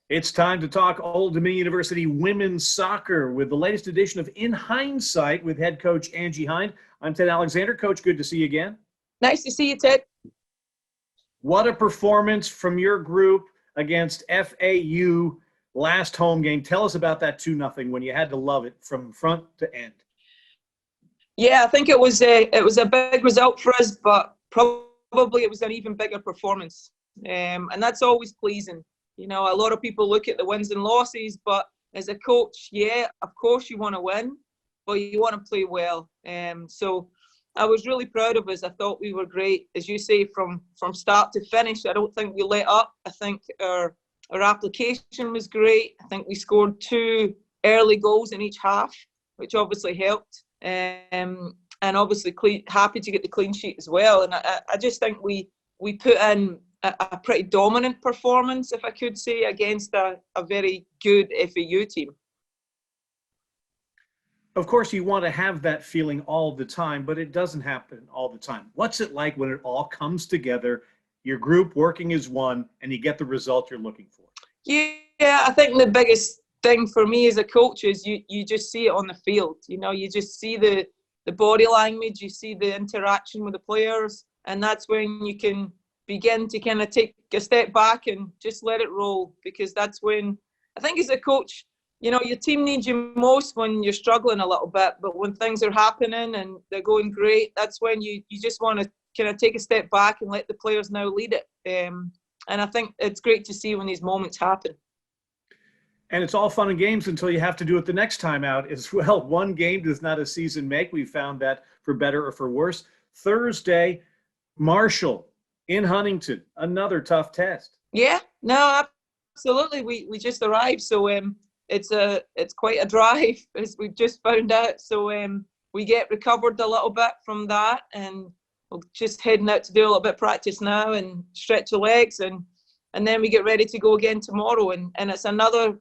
It's time to talk Old Dominion University women's soccer with the latest edition of In Hindsight with head coach Angie Hind. I'm Ted Alexander. Coach, good to see you again. Nice to see you, Ted. What a performance from your group against FAU last home game. Tell us about that 2-0 when you had to love it from front to end. Yeah, I think it was a big result for us, but probably it was an even bigger performance. And that's always pleasing. You know, a lot of people look at the wins and losses, but as a coach, yeah, of course you want to win, but you want to play well. So I was really proud of us. I thought we were great, as you say, from start to finish. I don't think we let up. I think our application was great. I think we scored 2 early goals in each half, which obviously helped. And obviously happy to get the clean sheet as well. And I just think we put in a pretty dominant performance, if I could say, against a very good FAU team. Of course, you want to have that feeling all the time, but it doesn't happen all the time. What's it like when it all comes together, your group working as one, and you get the result you're looking for? Yeah, I think the biggest thing for me as a coach is you just see it on the field. You know, you just see the body language, you see the interaction with the players, and that's when you can begin to kind of take a step back and just let it roll, because that's when, I think as a coach, you know, your team needs you most when you're struggling a little bit, but when things are happening and they're going great, that's when you just want to kind of take a step back and let the players now lead it. And I think it's great to see when these moments happen. And it's all fun and games until you have to do it the next time out as well. One game does not a season make. We found that for better or for worse. Thursday, Marshall in Huntington, another tough test. Yeah, no, absolutely. We just arrived, so it's quite a drive, as we've just found out. So we get recovered a little bit from that, and we're just heading out to do a little bit of practice now and stretch the legs, and then we get ready to go again tomorrow. And it's another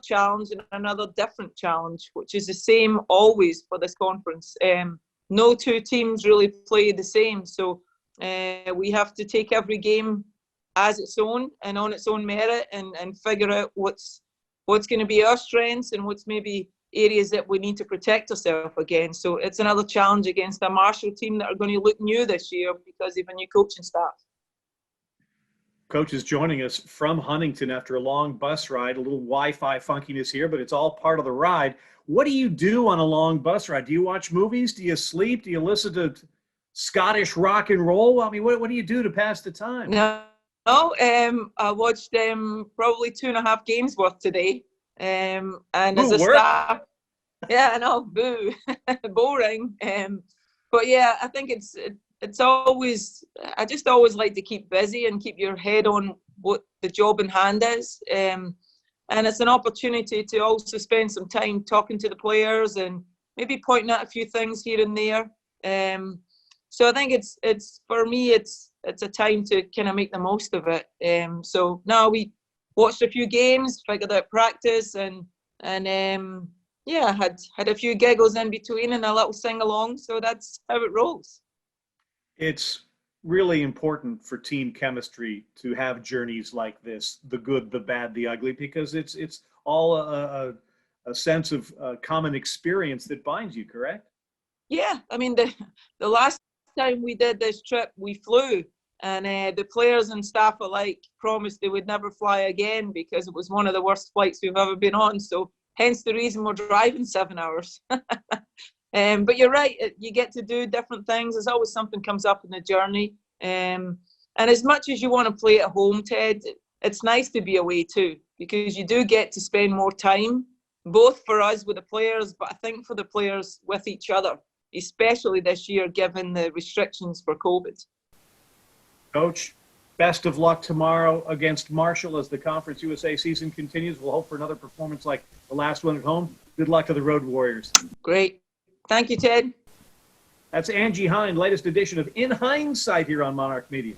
challenge and another different challenge, which is the same always for this conference. No 2 teams really play the same, so we have to take every game as its own and on its own merit, and figure out what's going to be our strengths and what's maybe areas that we need to protect ourselves against. So it's another challenge against a Marshall team that are going to look new this year because of a new coaching staff. Coach is joining us from Huntington after a long bus ride, a little Wi-Fi funkiness here, but it's all part of the ride. What do you do on a long bus ride? Do you watch movies? Do you sleep? Do you listen to Scottish rock and roll? I mean, what do you do to pass the time? No, I watched probably 2.5 games worth today. And as a staff, yeah, I know, boo, boring. But yeah, I think it's always, I just always like to keep busy and keep your head on what the job in hand is. And it's an opportunity to also spend some time talking to the players and maybe pointing out a few things here and there. So I think it's for me, it's a time to kind of make the most of it. So now we watched a few games, figured out practice, and yeah, had a few giggles in between and a little sing along. So that's how it rolls. It's really important for team chemistry to have journeys like this, the good, the bad, the ugly, because it's all a sense of common experience that binds you, correct? Yeah, I mean, the last time we did this trip, we flew, and the players and staff alike promised they would never fly again because it was one of the worst flights we've ever been on. So hence the reason we're driving 7 hours. But you're right, you get to do different things. There's always something comes up in the journey. And as much as you want to play at home, Ted, it's nice to be away too, because you do get to spend more time, both for us with the players, but I think for the players with each other, especially this year, given the restrictions for COVID. Coach, best of luck tomorrow against Marshall as the Conference USA season continues. We'll hope for another performance like the last one at home. Good luck to the Road Warriors. Great. Thank you, Ted. That's Angie Hind, latest edition of In Hindsight here on Monarch Media.